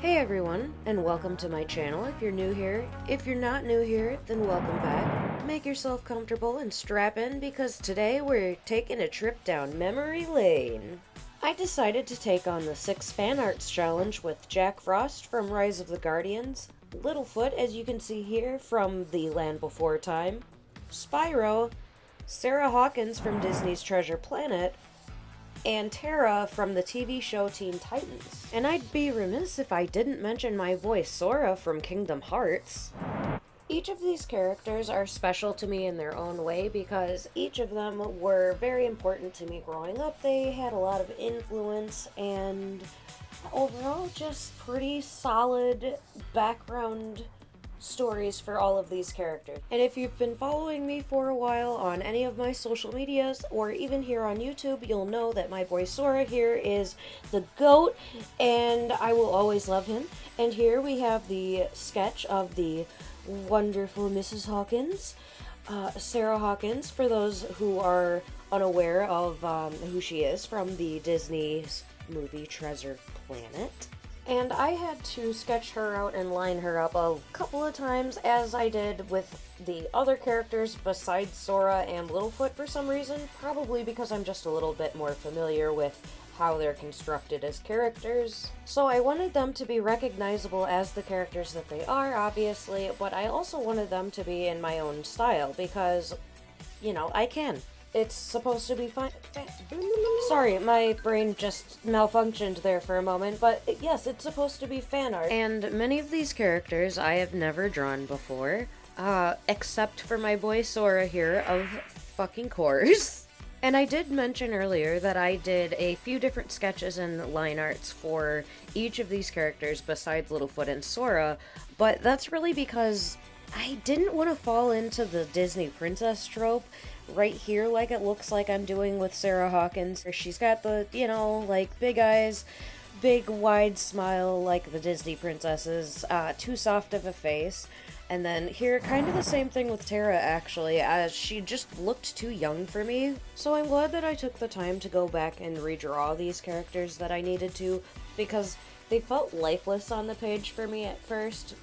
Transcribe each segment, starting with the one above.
Hey everyone, and welcome to my channel if you're new here. If you're not new here, then welcome back. Make yourself comfortable and strap in because today we're taking a trip down memory lane. I decided to take on the 6 fan arts challenge with Jack Frost from Rise of the Guardians, Littlefoot, as you can see here, from The Land Before Time, Spyro, Sarah Hawkins from Disney's Treasure Planet, and Terra from the TV show Teen Titans. And I'd be remiss if I didn't mention my boy Sora from Kingdom Hearts. Each of these characters are special to me in their own way because each of them were very important to me growing up. They had a lot of influence and overall just pretty solid background stories for all of these characters. And if you've been following me for a while on any of my social medias or even here on YouTube, you'll know that my boy Sora here is the GOAT and I will always love him. And here we have the sketch of the wonderful Mrs. Hawkins, Sarah Hawkins, for those who are unaware of who she is from the Disney's movie Treasure Planet. And I had to sketch her out and line her up a couple of times, as I did with the other characters besides Sora and Littlefoot for some reason, probably because I'm just a little bit more familiar with how they're constructed as characters. So I wanted them to be recognizable as the characters that they are, obviously, but I also wanted them to be in my own style because, you know, I can. It's supposed to be fun. Sorry, my brain just malfunctioned there for a moment, but yes, it's supposed to be fan art. And many of these characters I have never drawn before, except for my boy Sora here, of fucking course. And I did mention earlier that I did a few different sketches and line arts for each of these characters besides Littlefoot and Sora, but that's really because I didn't want to fall into the Disney princess trope right here like it looks like I'm doing with Sarah Hawkins. She's got the, you know, like big eyes, big wide smile like the Disney princesses, too soft of a face. And then here, kind of the same thing with Terra actually, as she just looked too young for me. So I'm glad that I took the time to go back and redraw these characters that I needed to, because they felt lifeless on the page for me at first.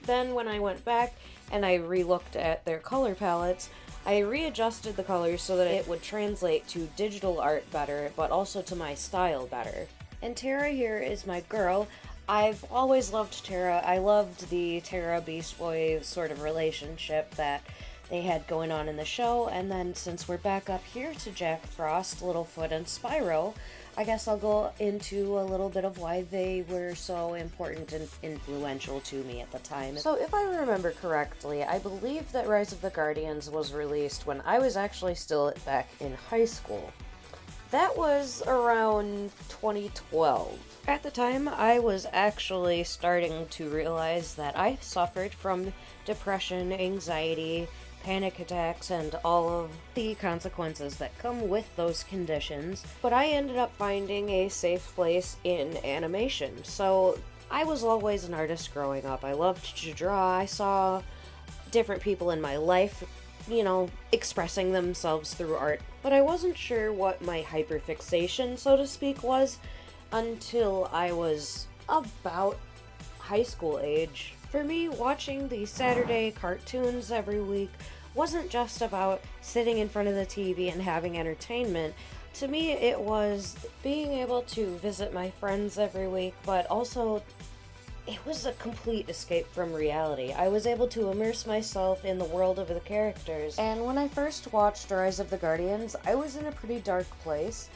Then when I went back and I re-looked at their color palettes, I readjusted the colors so that it would translate to digital art better, but also to my style better. And Terra here is my girl. I've always loved Terra. I loved the Terra Beast Boy sort of relationship that they had going on in the show, and then since we're back up here to Jack Frost, Littlefoot, and Spyro, I guess I'll go into a little bit of why they were so important and influential to me at the time. So if I remember correctly, I believe that Rise of the Guardians was released when I was actually still back in high school. That was around 2012. At the time, I was actually starting to realize that I suffered from depression, anxiety, panic attacks, and all of the consequences that come with those conditions, but I ended up finding a safe place in animation. So I was always an artist growing up. I loved to draw. I saw different people in my life, you know, expressing themselves through art, but I wasn't sure what my hyperfixation, so to speak, was until I was about high school age. For me, watching the Saturday cartoons every week wasn't just about sitting in front of the TV and having entertainment. To me, it was being able to visit my friends every week, but also it was a complete escape from reality. I was able to immerse myself in the world of the characters. And when I first watched Rise of the Guardians, I was in a pretty dark place.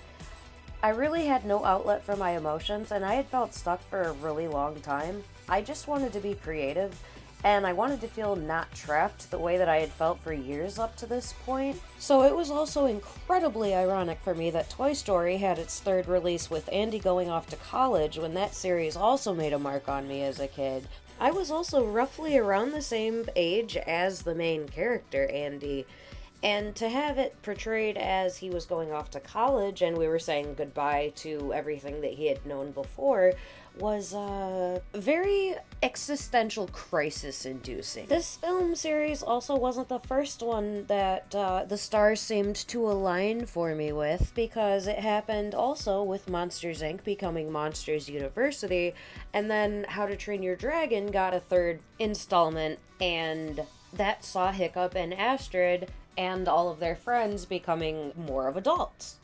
I really had no outlet for my emotions, and I had felt stuck for a really long time. I just wanted to be creative, and I wanted to feel not trapped the way that I had felt for years up to this point. So it was also incredibly ironic for me that Toy Story had its third release with Andy going off to college when that series also made a mark on me as a kid. I was also roughly around the same age as the main character, Andy, And to have it portrayed as he was going off to college and we were saying goodbye to everything that he had known before was very existential crisis inducing. This film series also wasn't the first one that the stars seemed to align for me with, because it happened also with Monsters Inc. becoming Monsters University, and then How to Train Your Dragon got a third installment, and that saw Hiccup and Astrid and all of their friends becoming more of adults.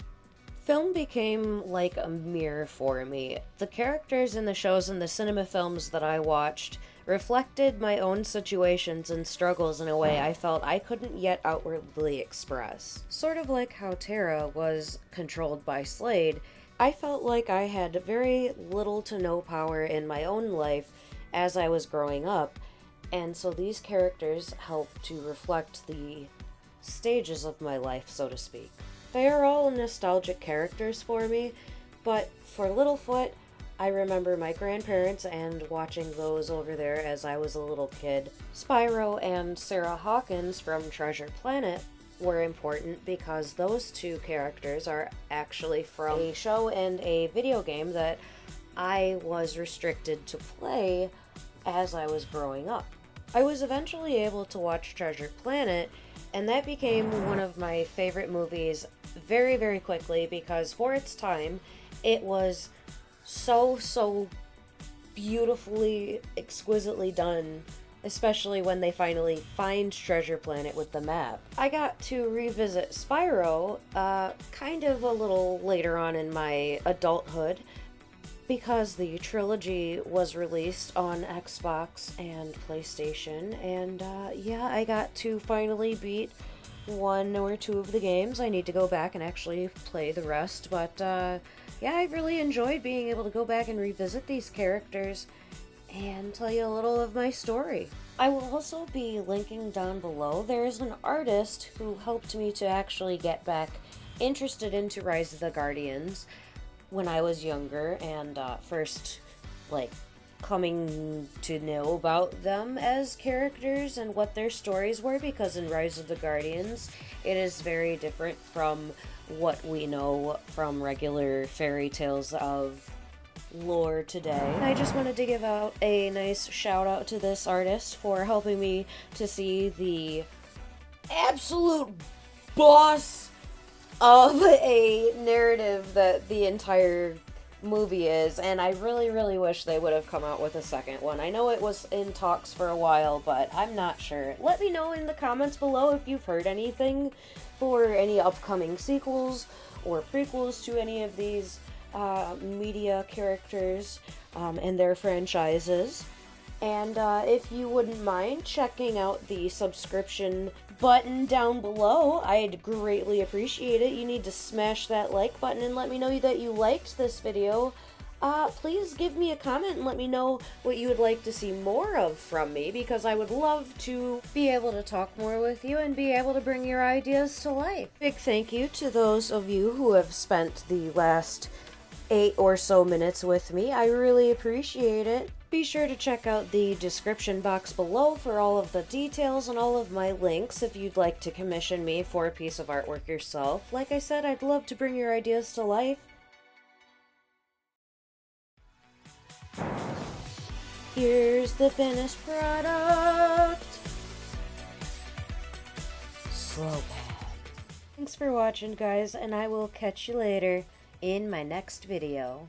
Film became like a mirror for me. The characters in the shows and the cinema films that I watched reflected my own situations and struggles in a way I felt I couldn't yet outwardly express. Sort of like how Tara was controlled by Slade, I felt like I had very little to no power in my own life as I was growing up, and so these characters helped to reflect the stages of my life, so to speak. They are all nostalgic characters for me, but for Littlefoot, I remember my grandparents and watching those over there as I was a little kid. Spyro and Sarah Hawkins from Treasure Planet were important because those two characters are actually from a show and a video game that I was restricted to play as I was growing up. I was eventually able to watch Treasure Planet, and that became one of my favorite movies very, very quickly because for its time, it was so beautifully, exquisitely done, especially when they finally find Treasure Planet with the map. I got to revisit Spyro kind of a little later on in my adulthood because the trilogy was released on Xbox and PlayStation, and yeah, I got to finally beat one or two of the games. I need to go back and actually play the rest, but yeah, I really enjoyed being able to go back and revisit these characters and tell you a little of my story. I will also be linking down below. There is an artist who helped me to actually get back interested into Rise of the Guardians when I was younger and first, like, coming to know about them as characters and what their stories were, because in Rise of the Guardians, it is very different from what we know from regular fairy tales of lore today. I just wanted to give out a nice shout out to this artist for helping me to see the absolute boss of a narrative that the entire movie is, and I really wish they would have come out with a second one. I know it was in talks for a while, but I'm not sure. Let me know in the comments below if you've heard anything for any upcoming sequels or prequels to any of these media characters and their franchises. And if you wouldn't mind checking out the subscription button down below, I'd greatly appreciate it. You need to smash that like button and let me know that you liked this video. Please give me a comment and let me know what you would like to see more of from me, because I would love to be able to talk more with you and be able to bring your ideas to life. Big thank you to those of you who have spent the last 8 or so minutes with me. I really appreciate it. Be sure to check out the description box below for all of the details and all of my links if you'd like to commission me for a piece of artwork yourself. Like I said, I'd love to bring your ideas to life. Here's the finished product. Slow pad. Thanks for watching, guys, and I will catch you later in my next video.